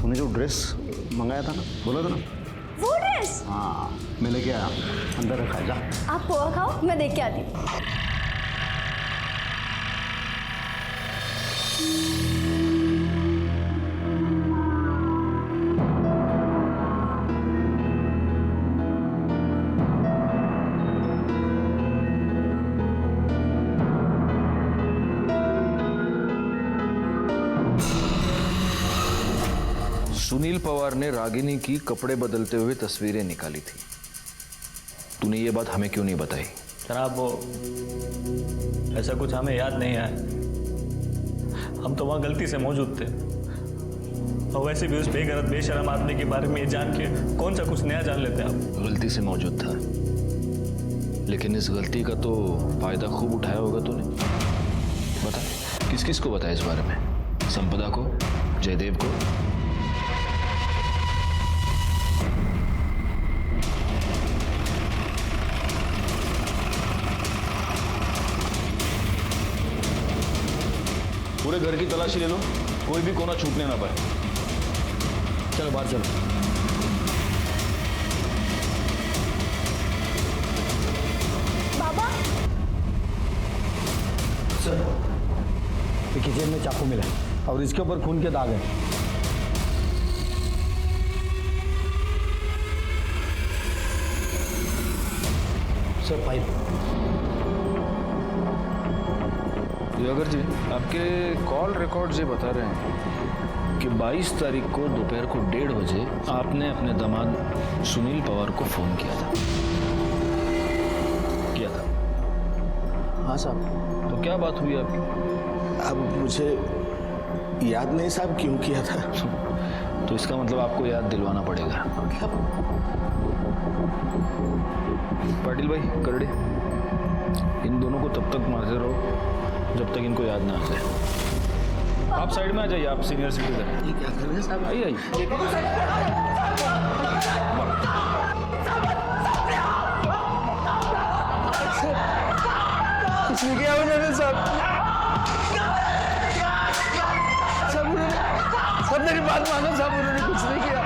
तूने जो ड्रेस मंगाया था ना, बोला था ना, वो ड्रेस? हाँ मैं लेके आया, अंदर रखा है, जा। आप पोहा खाओ, मैं देख के आती हूँ। सुनील पवार ने रागिनी की कपड़े बदलते हुए तस्वीरें निकाली थी। तूने ये बात हमें क्यों नहीं बताई? जनाब वो ऐसा कुछ हमें याद नहीं आया, हम तो वहां गलती से मौजूद थे। और वैसे भी उस बेगैरत बेशरम आदमी के बारे में ये जान के कौन सा कुछ नया जान लेते आप। गलती से मौजूद था, लेकिन इस गलती का तो फायदा खूब उठाया होगा तूने। बता, किस किस को बताया इस बारे में? संपदा को, जयदेव को? पूरे घर की तलाशी ले लो, कोई भी कोना छूटने ना पाए। चलो बाहर चलो। बाबा, सर, ये किचन में चाकू मिला और इसके ऊपर खून के दाग हैं। Sir pipe. दिवाकर जी, आपके कॉल रिकॉर्ड्स ये बता रहे हैं कि 22 तारीख को दोपहर को 1:30 बजे आपने अपने दामाद सुनील पवार को फोन किया था। हाँ साहब। तो क्या बात हुई आपकी? अब मुझे याद नहीं साहब क्यों किया था। तो इसका मतलब आपको याद दिलवाना पड़ेगा। पाटिल भाई, करड़े, इन दोनों को तब तक मारते रहो जब तक इनको याद ना आ जाए। आप साइड में आ जाइए, आप सीनियर सिटीजन। ये क्या कर रहे हैं साहब? आइए आइए। कुछ नहीं किया उन्होंने साहब। सब मेरी बात मानो साहब, उन्होंने कुछ नहीं किया।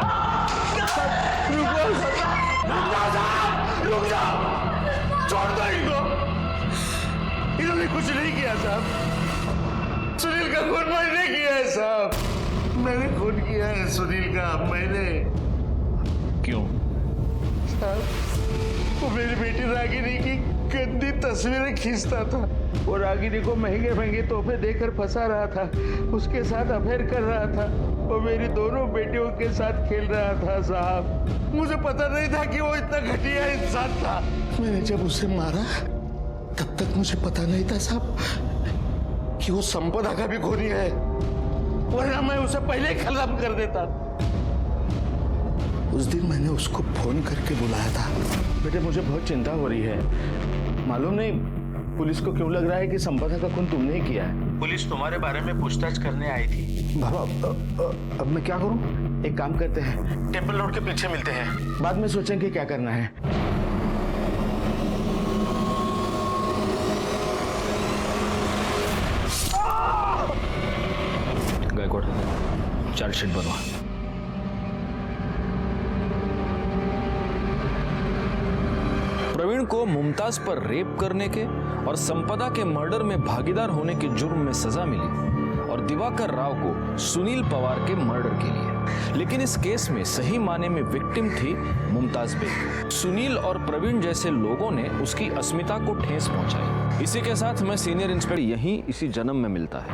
रुक जाओ, छोड़ दो इनको। इन्होंने कुछ नहीं किया साहब। सुनील का खून मैंने किया है साहब, मैंने खून किया है सुनील का, मैंने। क्यों? साहब वो मेरी बेटी रागिनी की गंदी तस्वीरें खींचता था। वो रागिनी को महंगे महंगे तोहफे देकर फंसा रहा था, उसके साथ अफेयर कर रहा था। वो मेरी दोनों बेटियों के साथ खेल रहा था साहब। मुझे पता नहीं था कि वो इतना घटिया इंसान था। मैंने जब उसे मारा तब तक मुझे पता नहीं था साहब कि वो संपदा का भी खूनी है, वरना मैं उसे पहले ही खत्म कर देता। उस दिन मैंने उसको फोन करके बुलाया था। बेटे मुझे बहुत चिंता हो रही है, मालूम नहीं पुलिस को क्यों लग रहा है कि संपदा का खून तुमने ही किया है। पुलिस तुम्हारे बारे में पूछताछ करने आई थी। बाबा अब मैं क्या करूं? एक काम करते हैं, टेम्पल रोड के पीछे मिलते हैं, बाद में सोचेंगे क्या करना है। गायकवाड़, चार्जशीट बनवा। प्रवीण को मुमताज पर रेप करने के और संपदा के मर्डर में भागीदार होने के जुर्म में सजा मिली और दिवाकर राव को सुनील पवार के मर्डर के लिए। लेकिन इस केस में सही माने में विक्टिम थी मुमताज बेग। सुनील और प्रवीण जैसे लोगों ने उसकी अस्मिता को ठेस पहुंचाई। इसी के साथ मैं सीनियर इंस्पेक्टर यहीं इसी जन्म में मिलता है,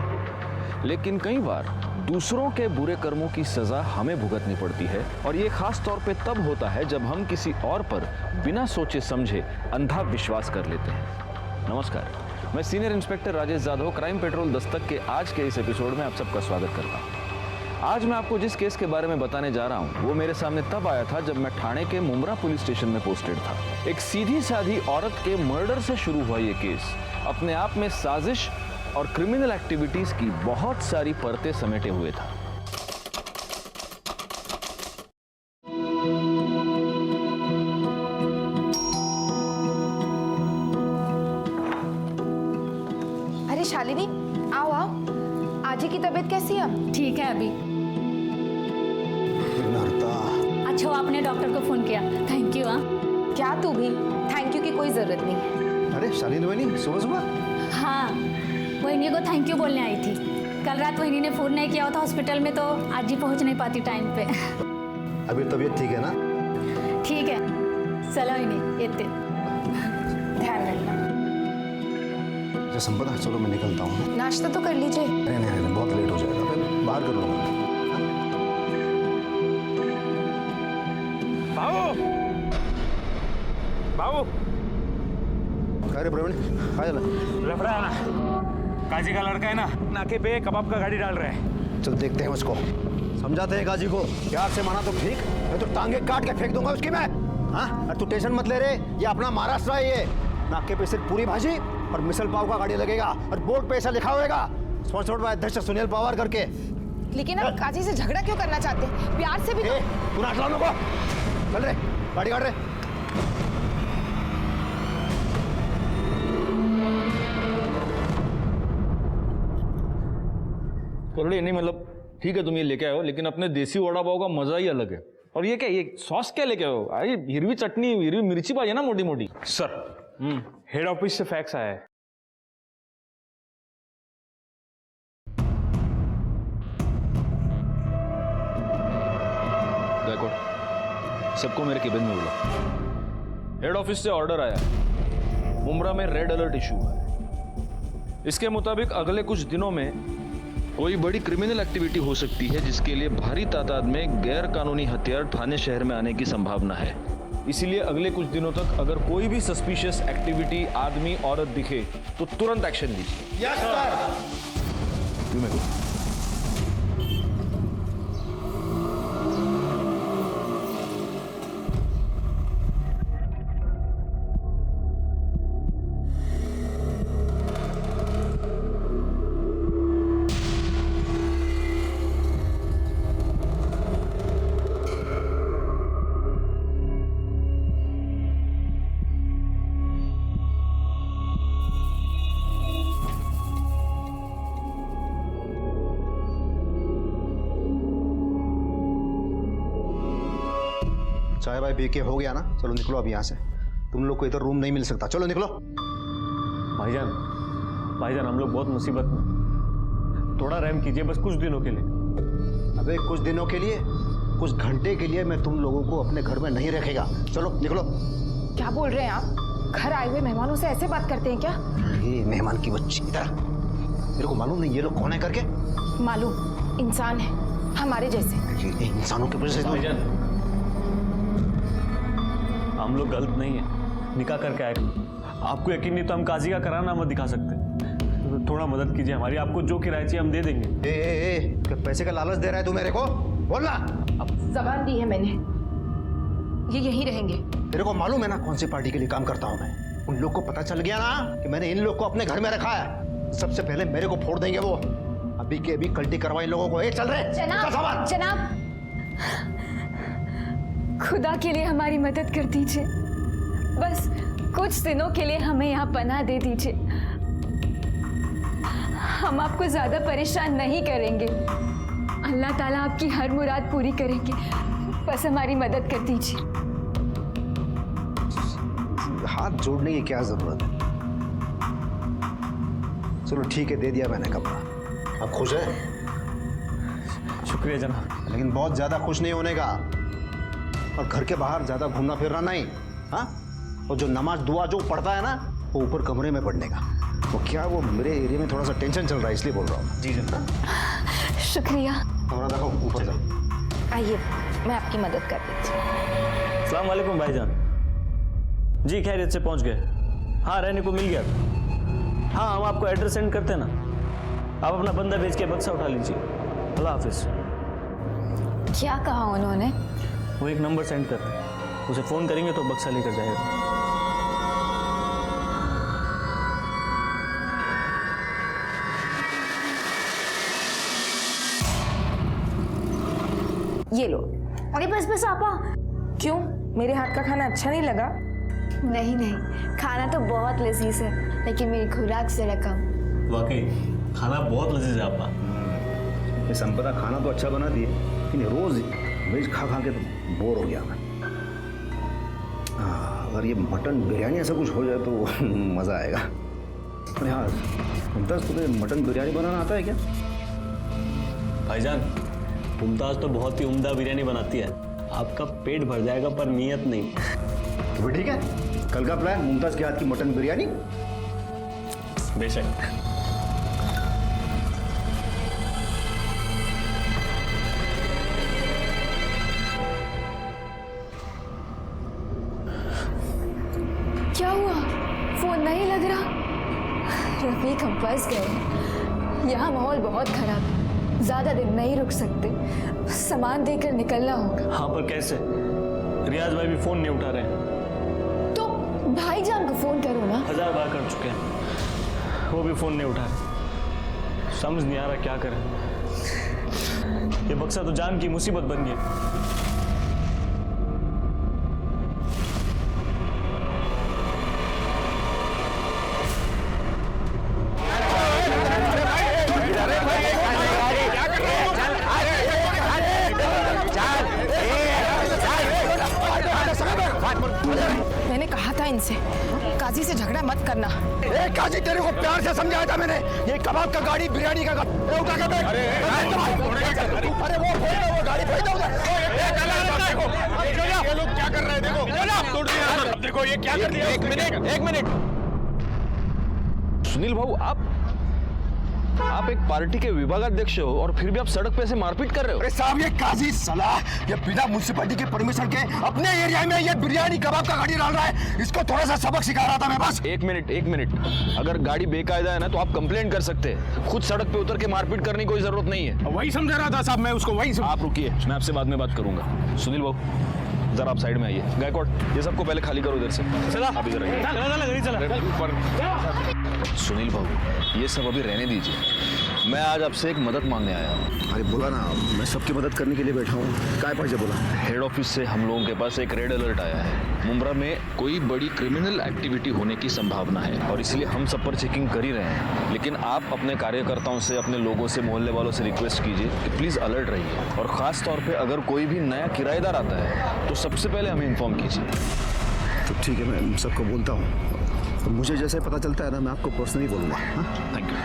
लेकिन कई बार दूसरों के बुरे कर्मों की सजा हमें भुगतनी पड़ती है, और ये खास तौर पे तब होता है जब हम किसी और पर बिना सोचे समझे अंधा विश्वास कर लेते हैं। नमस्कार, मैं senior inspector Rajesh Jadhav crime petrol Dastak के आज के इस एपिसोड में आप सबका स्वागत करता हूँ। आज मैं आपको जिस केस के बारे में बताने जा रहा हूँ वो मेरे सामने तब आया था जब मैं ठाणे के मुमरा पुलिस स्टेशन में पोस्टेड था। एक सीधी साधी औरत के मर्डर से शुरू हुआ ये केस अपने आप में साजिश और क्रिमिनल एक्टिविटीज की बहुत सारी परतें समेटे हुए था। अरे शालिनी, आओ आओ। आजी की तबीयत कैसी है? ठीक है अभी। आपने डॉक्टर को फ़ोन किया, थैंक यू। हाँ क्या तू भी थैंक यू की कोई जरूरत नहीं है। अरे शालीन वहीनी सुबह सुबह? हाँ, वहीनी को थैंक यू बोलने आई थी। कल रात वहीनी ने फ़ोन नहीं किया होता हॉस्पिटल में तो आज ही पहुंच नहीं पाती टाइम पे। अभी तबीयत ठीक है ना? ठीक है, चलो वहीनी येते। ध्यान रखना। अच्छा संपदा, चलो मैं निकलता हूँ। नाश्ता तो कर लीजिए। नहीं, बहुत लेट हो जाएगा, फिर बाहर कर लूँगा। बाबू काय रे प्रवीण, काय झालं? लफड़ा है ना, काजी का लड़का है ना, नाके पे कबाब का गाड़ी डाल रहा है। चल देखते हैं उसको, समझाते हैं गाजी को। प्यार से माना तो ठीक, मैं तो टांगे काट के फेंक दूंगा उसकी मैं। हाँ, अरे तू टेंशन मत ले रे, ये अपना महाराष्ट्र है। ये नाके पे सिर्फ पूरी भाजी और मिसल पाव का गाड़ी लगेगा और बोर्ड पे ऐसा लिखा होगा स्पॉन्सर्ड बाय अध्यक्ष सुनील पवार करके। लेकिन आप काजी से झगड़ा क्यों करना चाहते हैं? प्यार से भी तो... तू नाच लो को, चल रे गाड़ी काट रे। कोरडे नहीं, मतलब ठीक है तुम ये लेके आए हो, लेकिन अपने देसी वड़ा पाव का मजा ही अलग है। और ये क्या, ये सॉस क्या लेके आए हो? अरे हिरवी चटनी, हिरवी मिर्ची पाहिजे ना मोटी मोटी। सर, हेड ऑफिस से फैक्स आया है। गायकवाड़, सबको मेरे केबिन में बुला। हेड ऑफिस से ऑर्डर आया है, मुंब्रा में रेड अलर्ट इशू है। इसके मुताबिक अगले कुछ दिनों में कोई बड़ी क्रिमिनल एक्टिविटी हो सकती है, जिसके लिए भारी तादाद में गैर कानूनी हथियार थाने शहर में आने की संभावना है। इसीलिए अगले कुछ दिनों तक अगर कोई भी सस्पिशियस एक्टिविटी, आदमी औरत दिखे तो तुरंत एक्शन लीजिए। Yes sir. क्यों मेरे को? चाय भाई पी के हो गया ना? चलो निकलो अब यहाँ से, तुम लोग को इधर रूम नहीं मिल सकता, चलो निकलो। भाईजान हम लोग बहुत मुसीबत में, थोड़ा रहम कीजिए बस कुछ दिनों के लिए। अबे कुछ दिनों के लिए, कुछ घंटे के लिए मैं तुम लोगों को अपने घर में नहीं रखेगा। चलो निकलो। क्या बोल रहे हैं आप? घर आए हुए मेहमानों से ऐसे बात करते हैं क्या? ये मेहमान की बच्ची, इधर। मेरे को मालूम नहीं ये लोग कौन है करके। मालूम, इंसान है हमारे जैसे। ये इंसानों के वजह से भाईजान हम लोग गलत नहीं है, निकाह करके आए। आपको यकीन नहीं तो हम काजी का कराना मत दिखा सकते। थोड़ा मदद कीजिए हमारी, आपको जो किराया चाहिए हम दे देंगे। क्या पैसे का लालच दे रहा है तू मेरे को? बोलना। जबान दी है मैंने, ये यहीं रहेंगे। तेरे को मालूम है ना कौन सी पार्टी के लिए काम करता हूँ मैं? उन लोग को पता चल गया ना कि मैंने इन लोग को अपने घर में रखा है, सबसे पहले मेरे को फोड़ देंगे वो। अभी के अभी कल्टी करवाई इन लोगों को। चल रहे जनाब, जनाब खुदा के लिए हमारी मदद कर दीजिए, बस कुछ दिनों के लिए हमें यहाँ पनाह दे दीजिए। हम आपको ज्यादा परेशान नहीं करेंगे, अल्लाह ताला आपकी हर मुराद पूरी करेंगे, बस हमारी मदद कर दीजिए। हाथ जोड़ने की क्या जरूरत है? चलो ठीक है, दे दिया मैंने कपड़ा। अब खुश है? शुक्रिया जनाब। लेकिन बहुत ज्यादा खुश नहीं होने का, और घर के बाहर ज्यादा घूमना फिरना नहीं। हाँ, और जो नमाज दुआ जो पढ़ता है ना, वो ऊपर कमरे में पढ़ने का। वो क्या, वो मेरे एरिया में थोड़ा सा टेंशन चल रहा है इसलिए बोल रहा हूँ। जी जनाब। शुक्रिया। हमारा देखो ऊपर जाओ। आइए मैं आपकी मदद कर देती हूँ। अस्सलाम वालेकुम भाईजान। जी खैरियत से पहुंच गए? हाँ रहने को मिल गया। हाँ हम आपको एड्रेस सेंड करते हैं ना, आप अपना बंदा भेज के बक्सा उठा लीजिए। अल्लाह हाफिज। क्या कहा उन्होंने? वो एक नंबर सेंड करते हैं, उसे फ़ोन करेंगे तो बक्सा लेकर जाएगा। ये लो। अरे बस बस आपा। क्यों, मेरे हाथ का खाना अच्छा नहीं लगा? नहीं नहीं, खाना तो बहुत लजीज है, लेकिन मेरी खुराक से रकम। वाकई खाना बहुत लजीज है आपका। ये संपदा खाना तो अच्छा बनाती है, लेकिन रोज वेज खा खा के तो बोर हो गया मैं। अगर ये मटन बिरयानी ऐसा कुछ हो जाए तो मज़ा आएगा। अरे हाँ मुमताज़, तुम्हें मटन बिरयानी बनाना आता है क्या? भाईजान, मुमताज तो बहुत ही उम्दा बिरयानी बनाती है, आपका पेट भर जाएगा पर नीयत नहीं। तो फिर ठीक है, कल का प्लान मुमताज़ के हाथ की मटन बिरयानी। बेशक। क्या हुआ? फोन नहीं लग रहा। रफीक, हम फंस गए। यहाँ माहौल बहुत खराब है, ज्यादा दिन नहीं रुक सकते, सामान देकर निकलना होगा। हाँ पर कैसे? रियाज भाई भी फोन नहीं उठा रहे हैं। तो भाईजान को फोन करो ना। 1000 बार कर चुके हैं, वो भी फोन नहीं उठा रहे। समझ नहीं आ रहा क्या करें। ये बक्सा तो जान की मुसीबत बन गई। मैंने कहा था इनसे काजी से झगड़ा मत करना। ए काजी, तेरे को प्यार से समझाया था मैंने। ये कबाब का गाड़ी, बिरयानी का गाड़ी, उठा के बैठ। अरे वो गाड़ी फेंक दो उधर। ये लोग क्या कर रहे हैं? देखो देखो ये क्या कर दिया। एक मिनट। सुनील भाऊ, आप एक पार्टी के विभागाध्यक्ष हो और फिर भी आप सड़क पे ऐसे मारपीट कर रहे हो। अरे साहब, ये काजी सलाह, ये बिना म्युनिसिपैलिटी के परमिशन के अपने एरिया में ये बिरयानी कबाब का गाड़ी डाल रहा है। इसको थोड़ा सा सबक सिखा रहा था मैं बस। एक मिनट। अगर गाड़ी बेकायदा है ना तो आप कंप्लेंट कर सकते हैं। खुद सड़क पे उतर के मारपीट करने की कोई जरूरत नहीं है। वही समझा रहा था साहब मैं उसको, वही आप रुकिए, मैं आपसे बाद में बात करूंगा। सुनील भाऊ, जरा आप साइड में आइए। गायकवाड़, ये सबको पहले खाली करो इधर से। चला आप इधर आइए। सुनील भाऊ, ये सब अभी रहने दीजिए। मैं आज आपसे एक मदद मांगने आया हूँ। अरे बोला ना, मैं सबकी मदद करने के लिए बैठा हूँ। काय पाहिजे बोला। हेड ऑफिस से हम लोगों के पास एक रेड अलर्ट आया है। मुंब्रा में कोई बड़ी क्रिमिनल एक्टिविटी होने की संभावना है और इसलिए हम सब पर चेकिंग कर ही रहे हैं। लेकिन आप अपने कार्यकर्ताओं से, अपने लोगों से, मोहल्ले वालों से रिक्वेस्ट कीजिए कि प्लीज़ अलर्ट रहिए और ख़ास तौर पे अगर कोई भी नया किराएदार आता है तो सबसे पहले हमें इन्फॉर्म कीजिए। तो ठीक है, मैं सबको बोलता हूँ। तो मुझे जैसे पता चलता है ना, मैं आपको पर्सनली बोलूँगा। Thank you.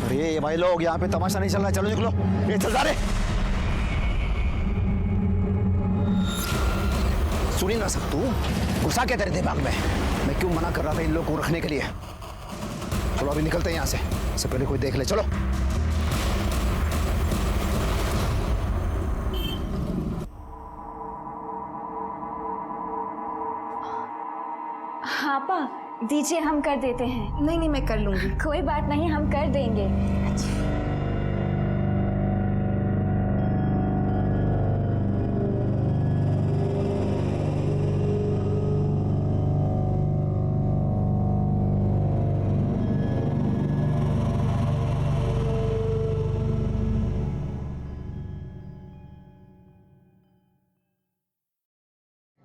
अरे भाई लोग, यहाँ पे तमाशा नहीं चल रहा, चलो निकलो। ये चल जा रे। सुनी ना सब, तू गुस्सा क्या तेरे दिमाग में? मैं क्यों मना कर रहा था इन लोगों को रखने के लिए? चलो अभी निकलते हैं यहाँ से, इससे पहले कोई देख ले। चलो। हाँ पा, दीजिए, हम कर देते हैं। नहीं मैं कर लूंगी। कोई बात नहीं, हम कर देंगे।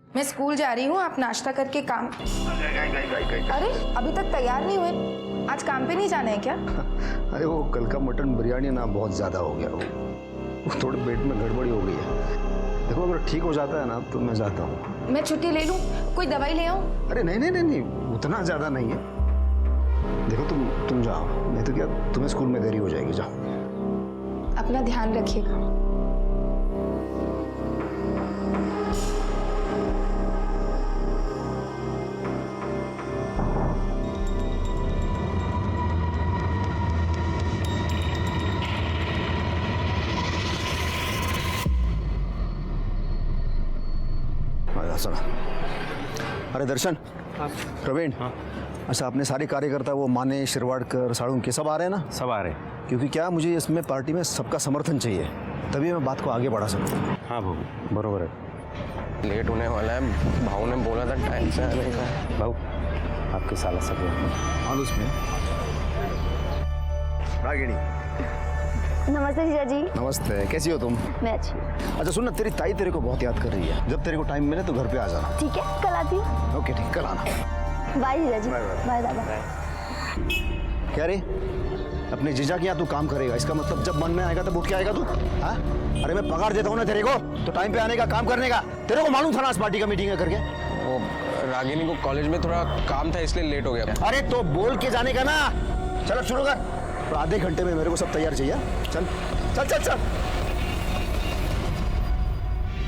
मैं स्कूल जा रही हूँ, आप नाश्ता करके काम। अरे अभी तक तैयार नहीं हुए, आज काम पे नहीं जाना है क्या? अरे वो कल का मटन बिरयानी ना बहुत ज़्यादा हो गया, वो थोड़े पेट में गड़बड़ी हो गई है। देखो अगर ठीक हो जाता है ना तो मैं जाता हूँ। मैं छुट्टी ले लूँ, कोई दवाई ले आऊँ? अरे नहीं, उतना ज़्यादा नहीं है। देखो तुम जाओ, नहीं तो क्या तुम्हें स्कूल में देरी हो जाएगी। जाओ। अपना ध्यान रखिएगा। सुना। अरे दर्शन, प्रवीण, अच्छा अपने सारे कार्यकर्ता वो माने, शिरवाड़कर, साड़ू सब आ रहे हैं ना? सब आ रहे हैं। क्योंकि क्या मुझे इसमें पार्टी में सबका समर्थन चाहिए, तभी मैं बात को आगे बढ़ा सकूँ। हाँ भाऊ, बरोबर है। लेट होने वाला है, भाऊ ने बोला था टाइम से आने का। भाऊ, आपके साला सब हाल उसमें रागिनी। नमस्ते जीजा जी। नमस्ते, कैसी हो तुम? मैं अच्छी। अच्छा सुन ना, तेरी ताई तेरे को बहुत याद कर रही है। जब तेरे को टाइम मिले तो घर पे आ जाना। ठीक है, कल आती हूँ। ओके ठीक, कल आना। बाय जीजा जी। Bye, bye. बाय दादा। क्या रे, अपने जीजा के यहाँ तू काम करेगा, इसका मतलब जब मन में आएगा तब उठ के आएगा तू? हाँ, अरे मैं पगार देता हूँ ना तेरे को, तो टाइम पे आने का, काम करने का। तेरे को मालूम था ना आज पार्टी का मीटिंग है करके? वो रागिनी को कॉलेज में थोड़ा काम था इसलिए लेट हो गया। अरे तो बोल के जाने का ना। चल अब शुरू कर, तो आधे घंटे में मेरे को सब तैयार चाहिए। चल चल चल चल।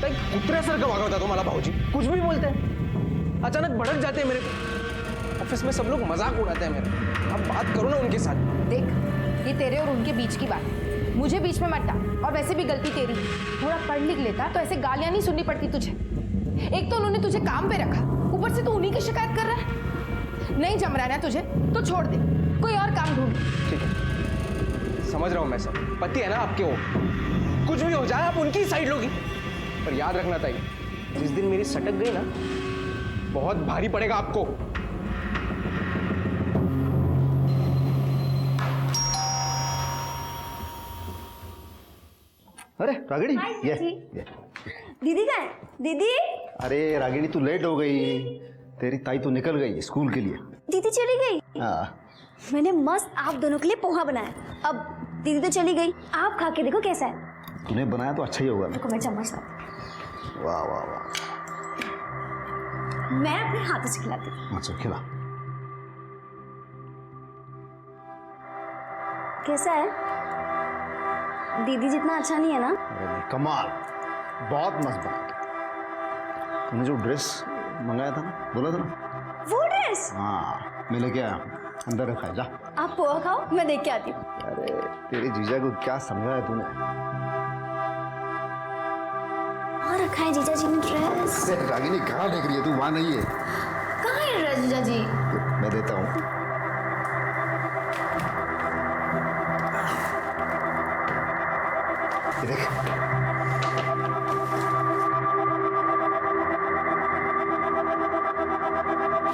कुत्र्यासारखं वागवता तुम्हाला भाऊजी, कुछ भी बोलते हैं, अचानक भड़क जाते हैं मेरे पे। ऑफिस में सब लोग मजाक उड़ाते हैं मेरे। अब बात करो ना उनके साथ। देख, ये तेरे और उनके बीच की बात है, मुझे बीच में मत डाल। और वैसे भी गलती तेरी, थोड़ा पढ़ लिख लेता तो ऐसे गालियां नहीं सुननी पड़ती तुझे। एक तो उन्होंने तुझे काम पे रखा, ऊपर से तू उन्हीं की शिकायत कर रहा है। नहीं जम रहा है ना तुझे तो छोड़ दे, कोई और काम ढूंढ। ठीक है, समझ रहा हूँ मैं सब, पति है ना आपके वो, कुछ भी हो जाए आप उनकी साइड लोगी। पर याद रखना ताई, जिस दिन मेरी सटक गई ना, बहुत भारी पड़ेगा आपको। अरे रागिनी, ये दीदी कहाँ है? दीदी अरे रागिनी तू लेट हो गई, तेरी ताई तो निकल गई स्कूल के लिए। दीदी चली गई? हाँ, मैंने मस्त आप दोनों के लिए पोहा बनाया। अब दीदी तो चली गई, आप खा के देखो कैसा है। तूने बनाया तो अच्छा ही होगा। देखो मैं चम्मच लाती वाह वाह वाह। हूँ, मैं अपने हाथों से खिलाती हूँ। अच्छा खिला। कैसा है? दीदी जितना अच्छा नहीं है ना? अरे नहीं, कमाल, बहुत मस्त बना। तूने जो ड्रेस मंगाया था ना, बोला था ना, वो ड्रेस? हाँ मैं लेके आया, अंदर रखा है, जा। आप पोहा खाओ, मैं देख के आती हूँ। अरे तेरे जीजा को क्या समझाया तूने? और रखा है जीजा जी ने ड्रेस। रागिनी कहाँ देख रही है तू? वहाँ नहीं है। कहाँ है ड्रेस जीजा जी? मैं देता हूँ। ये देख।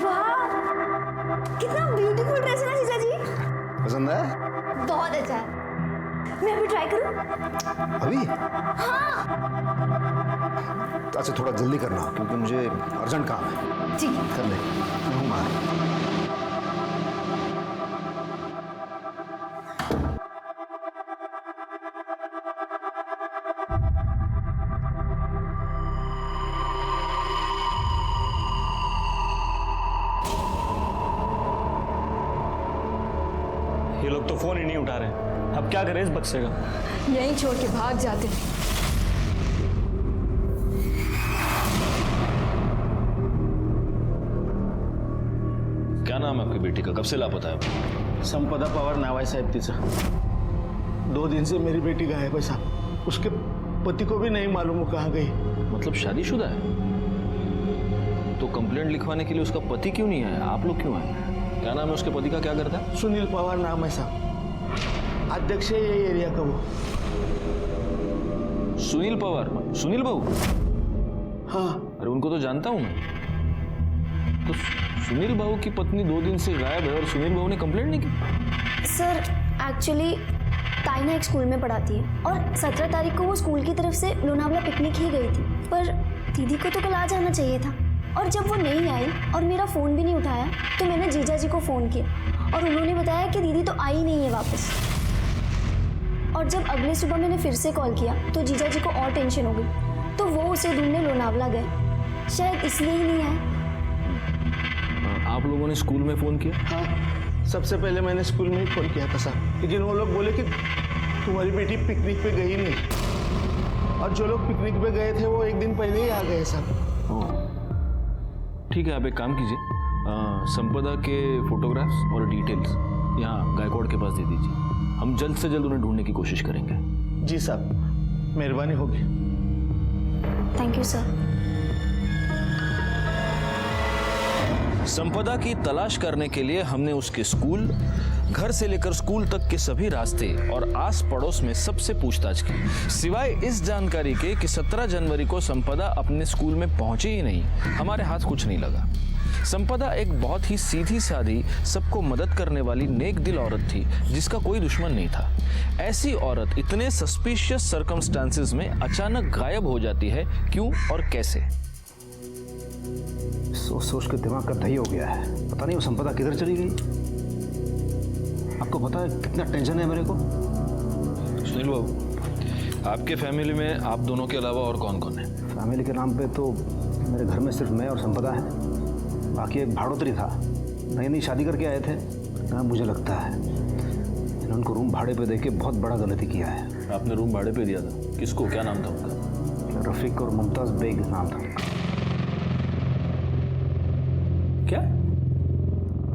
वाह, कितना ब्यूटीफुल ड्रेस है ना जीजा जी। पसंद है? बहुत अच्छा है। मैं अभी ट्राई करूँ? अभी? हाँ। अच्छा थोड़ा जल्दी करना क्योंकि मुझे अर्जेंट काम है। ठीक है। कर ले, मैं हूँ बाहर। ये लोग तो फोन ही नहीं उठा रहे, अब क्या करें इस बच्चे का? यहीं छोड़ के भाग जाते। क्या नाम है आपकी बेटी का, कब से लापता है? संपदा पवार नाव आहे साहेब तिचं। 2 दिन से मेरी बेटी गायब है साहब, उसके पति को भी नहीं मालूम वो कहाँ गई। मतलब शादीशुदा है? तो कंप्लेंट लिखवाने के लिए उसका पति क्यों नहीं आया, आप लोग क्यों आए? क्या नाम है उसके पति का, क्या करता है? सुनील पवार नाम है साहब, अध्यक्ष है ये एरिया का वो। सुनील पवार, सुनील बाबू? हाँ। अरे उनको तो जानता हूं मैं। तो सुनील बाबू की पत्नी 2 दिन से गायब है और सुनील बाबू ने कंप्लेंट नहीं की? सर एक्चुअली ताई ना एक स्कूल में पढ़ाती है और 17 तारीख को वो स्कूल की तरफ से लोनावला पिकनिक ही गई थी, पर दीदी को तो कल आ जाना चाहिए था। और जब वो नहीं आई और मेरा फ़ोन भी नहीं उठाया तो मैंने जीजा जी को फ़ोन किया और उन्होंने बताया कि दीदी तो आई नहीं है वापस। और जब अगले सुबह मैंने फिर से कॉल किया तो जीजा जी को और टेंशन हो गई, तो वो उसे ढूंढने लोनावला गए, शायद इसलिए ही नहीं आए। आप लोगों ने स्कूल में फ़ोन किया? हाँ, सबसे पहले मैंने स्कूल में ही फोन किया था साहब, लेकिन वो लोग बोले कि तुम्हारी बेटी पिकनिक पे गई नहीं, और जो लोग पिकनिक पे गए थे वो 1 दिन पहले ही आ गए साहब। ठीक है, आप एक काम कीजिए, संपदा के फोटोग्राफ्स और डिटेल्स यहाँ गायकवाड़ के पास दे दीजिए, हम जल्द से जल्द उन्हें ढूंढने की कोशिश करेंगे। जी साहब, मेहरबानी होगी। Thank you sir. संपदा की तलाश करने के लिए हमने उसके स्कूल, घर से लेकर स्कूल तक के सभी रास्ते और आस पड़ोस में सबसे पूछताछ की। सिवाय इस जानकारी के कि 17 जनवरी को संपदा अपने स्कूल में पहुंची ही नहीं, हमारे हाथ कुछ नहीं लगा। संपदा एक बहुत ही सीधी सादी, सबको मदद करने वाली नेक दिल औरत थी जिसका कोई दुश्मन नहीं था। ऐसी औरत इतने सस्पिशियस सर्कमस्टांसेस में अचानक गायब हो जाती है, क्यों और कैसे? सोच सोच के दिमाग का दही हो गया है, पता नहीं वो संपदा किधर चली गई। अब पता है कितना टेंशन है मेरे को। सुनील बाबू, आपके फैमिली में आप दोनों के अलावा और कौन कौन है? फैमिली के नाम पे तो मेरे घर में सिर्फ मैं और संपदा है, बाकी एक भाड़ोतरी था, नई नई शादी करके आए थे। ना मुझे लगता है इन्होंने उनको रूम भाड़े पे देके बहुत बड़ा गलती किया है। आपने रूम भाड़े पे दिया था, किसको, क्या नाम था उनका? रफीक और मुमताज़ बेग नाम था उनका। क्या?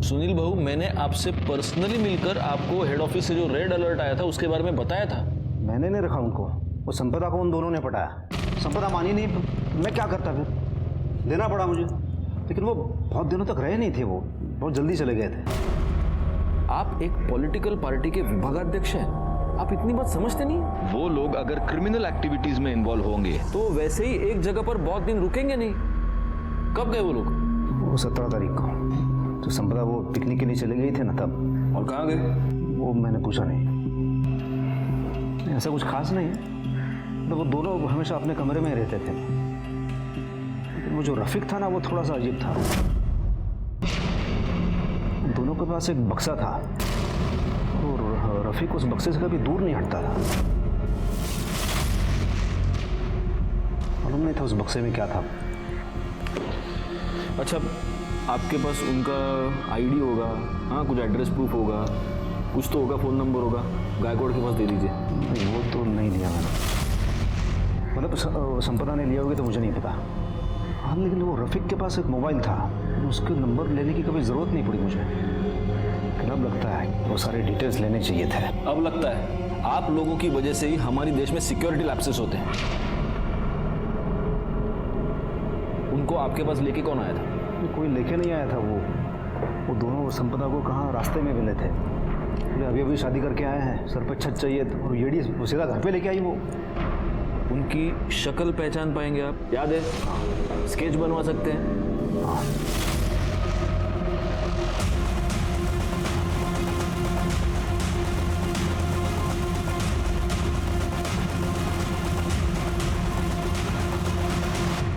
सुनील बाबू, मैंने आपसे पर्सनली मिलकर आपको हेड ऑफिस से जो रेड अलर्ट आया था उसके बारे में बताया था। मैंने नहीं रखा उनको, वो संपदा को उन दोनों ने पटाया। संपदा मानी नहीं, मैं क्या करता फिर, देना पड़ा मुझे। लेकिन वो बहुत दिनों तक रहे नहीं थे, वो बहुत जल्दी चले गए थे। आप एक पॉलिटिकल पार्टी के विभागाध्यक्ष हैं, आप इतनी बात समझते नहीं? वो लोग अगर क्रिमिनल एक्टिविटीज में इन्वॉल्व होंगे तो वैसे ही एक जगह पर बहुत दिन रुकेंगे नहीं। कब गए वो लोग? वो 17 तारीख को तो संपदा वो पिकनिक के लिए चले गई थे ना, तब। और कहाँ गए? वो मैंने पूछा नहीं, ऐसा कुछ खास नहीं है। तो वो दोनों हमेशा अपने कमरे में रहते थे, लेकिन वो जो रफीक था ना, वो थोड़ा सा अजीब था। दोनों के पास एक बक्सा था और रफीक उस बक्से से कभी दूर नहीं हटता था। मालूम नहीं था उस बक्से में क्या था। अच्छा, आपके पास उनका आईडी होगा, हाँ, कुछ एड्रेस प्रूफ होगा, कुछ तो होगा, फ़ोन नंबर होगा, गायकवाड़ के पास दे दीजिए। नहीं, वो तो नहीं लिया मैंने, मतलब संपदा ने लिया होगा तो मुझे नहीं पता। हाँ, लेकिन वो रफीक के पास एक मोबाइल था, उसके नंबर लेने की कभी ज़रूरत नहीं पड़ी मुझे। लेकिन अब लगता है वो सारे डिटेल्स लेने चाहिए थे। अब लगता है आप लोगों की वजह से ही हमारे देश में सिक्योरिटी लैप्सेस होते हैं। उनको आपके पास लेके कौन आया था? कोई लेके नहीं आया था। वो दोनों संपदा को कहाँ रास्ते में मिले थे। बोले अभी अभी शादी करके आए हैं, सर पे छत चाहिए, और येड़ी सीधा घर पे लेके आई वो। उनकी शक्ल पहचान पाएंगे आप? याद है? स्केच बनवा सकते हैं? हाँ।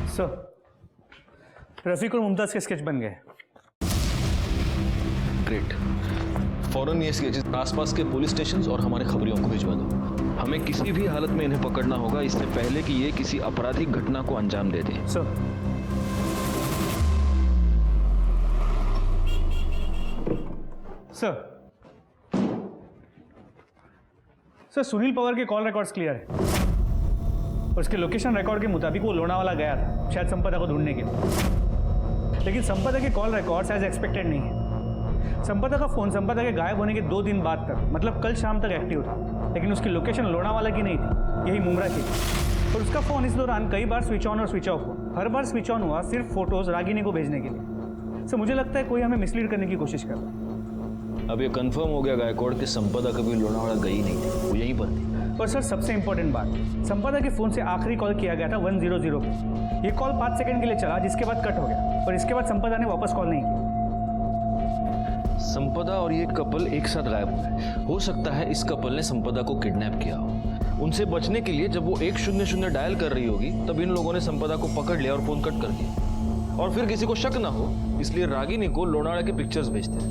सर, रफीक और मुमताज़ के स्केच बन गए। ग्रेट। फौरन ये स्केचेस आसपास के पुलिस स्टेशन और हमारे खबरियों को भिजवा दो। हमें किसी भी हालत में इन्हें पकड़ना होगा, इससे पहले कि ये किसी आपराधिक घटना को अंजाम दे दें। सर, सर सुनील पवार के कॉल रिकॉर्ड्स क्लियर है। उसके लोकेशन रिकॉर्ड के मुताबिक वो लोनावाला गया था, शायद संपदा को ढूंढने के लिए। लेकिन संपदा के कॉल रिकॉर्ड्स एज एक्सपेक्टेड नहीं है। संपदा का फ़ोन संपदा के गायब होने के 2 दिन बाद तक, मतलब कल शाम तक एक्टिव था, लेकिन उसकी लोकेशन लोनावाला की नहीं थी, यही मुमरा की थी। और उसका फ़ोन इस दौरान कई बार स्विच ऑन और स्विच ऑफ हुआ। हर बार स्विच ऑन हुआ सिर्फ फोटोज़ रागिनी को भेजने के लिए। सर, मुझे लगता है कोई हमें मिसलीड करने की कोशिश कर रहा है। अब ये कंफर्म हो गया गायकवाड़ कि संपदा कभी लोनावाला गई नहीं थी, वो यहीं पर थी। और सर, सबसे इंपॉर्टेंट बात, संपदा के फ़ोन से आखिरी कॉल किया गया था 100 पे। ये कॉल 5 सेकंड के लिए चला, जिसके बाद कट हो गया, और इसके बाद संपदा ने वापस कॉल नहीं किया। संपदा और ये कपल एक साथ गायब हुए। हो सकता है इस कपल ने संपदा को किडनैप किया हो। उनसे बचने के लिए जब वो 100 डायल कर रही होगी, तब इन लोगों ने संपदा को पकड़ लिया और फोन कट कर दिया। और फिर किसी को शक ना हो, इसलिए रागिनी को लोनावाला के पिक्चर्स भेजते हैं।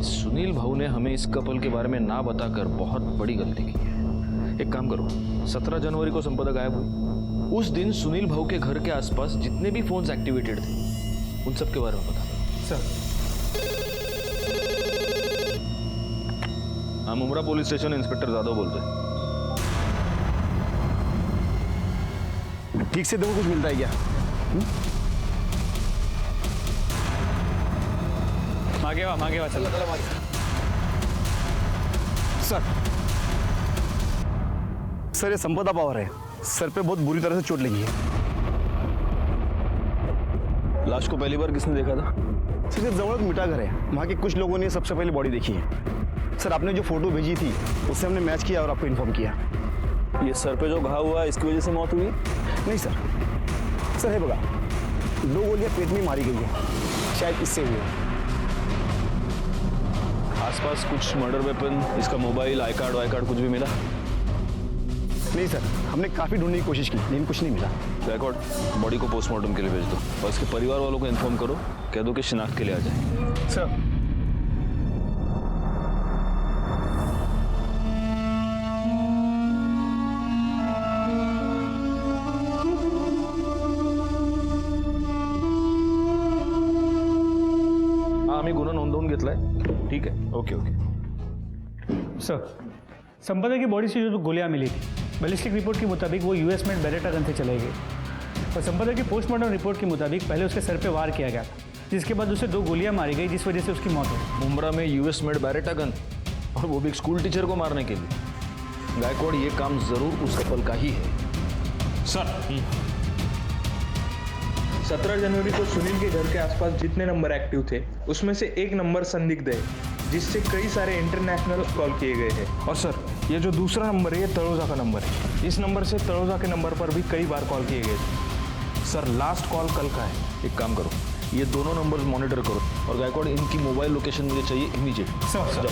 सुनील भाऊ ने हमें इस कपल के बारे में ना बताकर बहुत बड़ी गलती की है। एक काम करो, 17 जनवरी को संपदा गायब हुई। उस दिन सुनील भाऊ के घर के आसपास जितने भी फोन्स एक्टिवेटेड थे, उन सब के बारे में बता। सर, हाँ, Mumbra police station inspector Jadhav बोलते हैं। ठीक से देखो, कुछ मिलता है क्या? मांगे वा चलो। सर, ये संपदा पवार है, सर पे बहुत बुरी तरह से चोट लगी है। लाश को पहली बार किसने देखा था? सर, जवळ मिठा घर है, वहाँ के कुछ लोगों ने सबसे पहले बॉडी देखी है। सर, आपने जो फोटो भेजी थी उससे हमने मैच किया और आपको इन्फॉर्म किया। ये सर पे जो घाव हुआ इसकी वजह से मौत हुई? नहीं सर, सर है बघा, 2 गोलियां पेट में मारी गई है, शायद इससे हुई है। आसपास कुछ मर्डर वेपन, इसका मोबाइल, आई कार्ड कुछ भी मिला? नहीं सर, हमने काफ़ी ढूंढने की कोशिश की, लेकिन कुछ नहीं मिला। गायकवाड़, बॉडी को पोस्टमार्टम के लिए भेज दो और इसके परिवार वालों को इन्फॉर्म करो, कह दो कि शिनाख्त के लिए आ जाए। सर, गुन्हा नोंदवून घेतलाय? ठीक आहे, ओके ओके. सर, संपदा की बॉडी से जो गोलियां मिली थी, बैलिस्टिक रिपोर्ट के मुताबिक वो यूएस मेड बेरेटा गन से चलाई गई और संपदा की पोस्टमार्टम रिपोर्ट के मुताबिक पहले उसके सर पे वार किया गया था, जिसके बाद उसे 2 गोलियां मारी गई, जिस वजह से उसकी मौत हुई. मुंब्रा में यूएस मेड बैरेटा गन, और वो भी एक स्कूल टीचर को मारने के लिए. गायकवाड़, ये काम जरूर उस कपल का ही है. सर, 17 जनवरी को सुनील के घर के आसपास जितने नंबर एक्टिव थे उसमें से एक नंबर संदिग्ध है, जिससे कई सारे इंटरनेशनल कॉल किए गए हैं. और सर, ये जो दूसरा नंबर है ये तलोजा का नंबर है. इस नंबर से तलोजा के नंबर पर भी कई बार कॉल किए गए थे. सर, लास्ट कॉल कल का है. एक काम करो, ये दोनों नंबर्स मॉनिटर करो और गायकवाड़ इनकी मोबाइल लोकेशन मुझे चाहिए इमीडिएट. सर.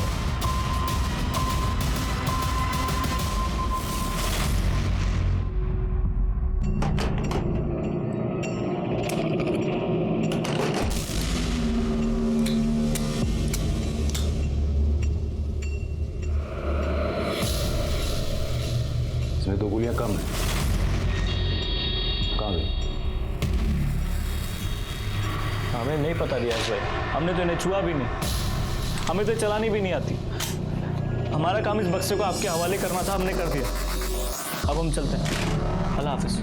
इसमें 2 गोलियां कम है. कहाँ गई? हमें नहीं पता रियाज भाई, हमने तो इन्हें छुआ भी नहीं, हमें तो चलानी भी नहीं आती. हमारा काम इस बक्से को आपके हवाले करना था, हमने कर दिया. अब हम चलते हैं. अल्लाह हाफिज.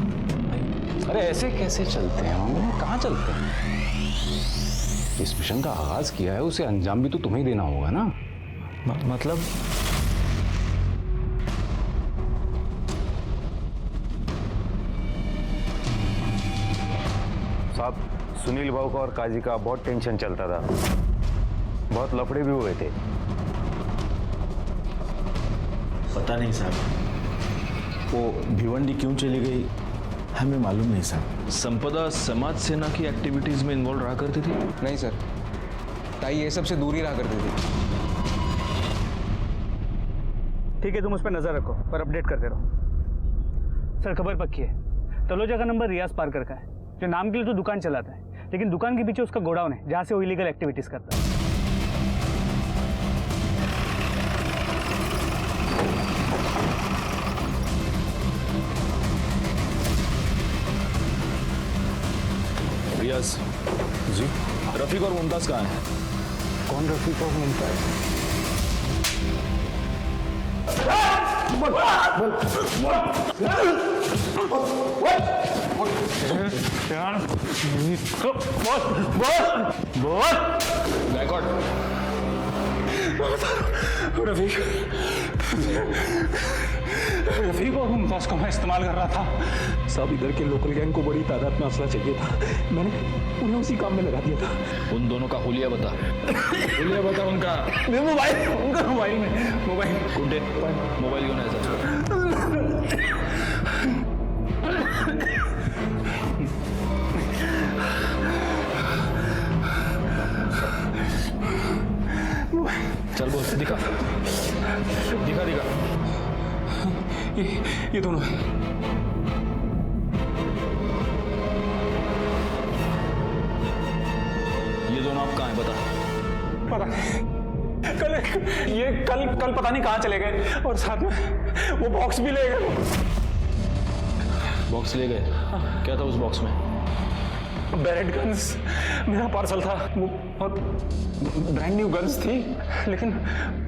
अरे ऐसे कैसे चलते हैं हम? कहाँ चलते हैं? इस मिशन का आगाज किया है, उसे अंजाम भी तो तुम्हें ही देना होगा ना. मतलब साहब, सुनील भाऊ का और काजी का बहुत टेंशन चलता था, बहुत लफड़े भी हुए थे. पता नहीं साहब, वो भिवंडी क्यों चली गई हमें मालूम नहीं साहब. संपदा समाज सेना की एक्टिविटीज में इन्वॉल्व रहा करती थी? नहीं सर, ताई ये सब से दूर ही रहा करती थी. ठीक है, तुम उस पर नजर रखो पर अपडेट करते रहो. सर, खबर पक्की है. तलोजा का नंबर रियाज पारकर का है, जो नाम के लिए तो दुकान चलाता है, लेकिन दुकान के पीछे उसका गोडाउन है जहां से वो इलीगल एक्टिविटीज करता है. रियाज जी? रफीक और मुमताज कहाँ हैं? कौन रफीक और मुमताज? गायकवाड़, रफीक और मुमताज को मैं इस्तेमाल कर रहा था. सब इधर के लोकल गैंग को बड़ी तादाद में असला चाहिए था, मैंने उन्हें उसी काम में लगा दिया था. उन दोनों का हुलिया बता. हुलिया बता उनका. मोबाइल, उनका मोबाइल में मोबाइल. गुड्डे, मोबाइल क्यों नहीं है? चल बोल, दिखा दिखा दिखा. ये दोनों आप कहाँ हैं बता. पता कल पता नहीं कहाँ चले गए, और साथ में वो बॉक्स भी ले गए. बॉक्स ले गए? क्या था उस बॉक्स में? बैरेट गन्स, मेरा पार्सल था और ब्रांड न्यू गन्स थी, लेकिन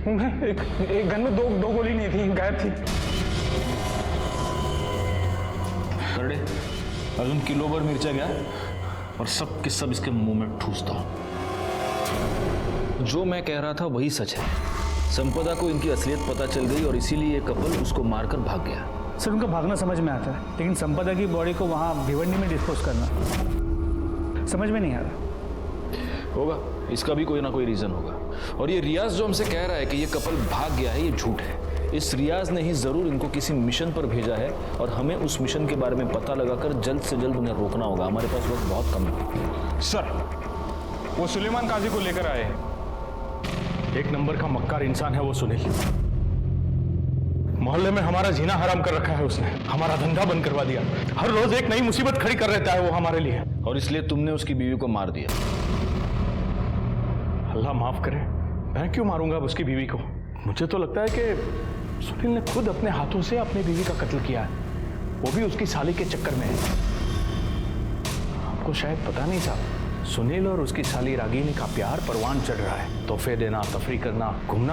उनमें एक गन में दो गोली नहीं थी, गायब थी. करड़े, अजून किलोभर मिरच्या घ्या और सब के सब इसके मुंह में ठूसता हूं. जो मैं कह रहा था वही सच है. संपदा को इनकी असलियत पता चल गई और इसीलिए ये कपल उसको मारकर भाग गया. सर, उनका भागना समझ में आता है, लेकिन संपदा की बॉडी को वहाँ भिवंडी में डिस्पोज करना समझ में नहीं आ रहा. होगा, इसका भी कोई ना कोई रीजन होगा. और ये रियाज जो हमसे कह रहा है कि ये कपल भाग गया है, ये झूठ है. इस रियाज ने ही जरूर इनको किसी मिशन पर भेजा है और हमें उस मिशन के बारे में पता लगाकर जल्द से जल्द उन्हें रोकना होगा. हमारे पास वक्त बहुत कम है. सर, वो सुलेमान काजी को लेकर आए हैं. एक नंबर का मक्कार इंसान है वो सुनील. मोहल्ले में हमारा जीना हराम कर रखा है उसने, हमारा धंधा बंद करवा दिया. हर रोज एक नई मुसीबत खड़ी कर रहता है वो हमारे लिए. और इसलिए तुमने उसकी बीवी को मार दिया. अल्लाह माफ करे, मैं क्यों मारूंगा अब उसकी बीवी को? मुझे तो लगता है कि सुनील ने खुद अपने हाथों से अपनी बीवी का कत्ल किया है, वो भी उसकी साली के चक्कर में है. आपको शायद पता नहीं साहब, सुनील और उसकी साली रागिनी का प्यार परवान चढ़ रहा है। तोहफे देना, तफरी करना, घूमना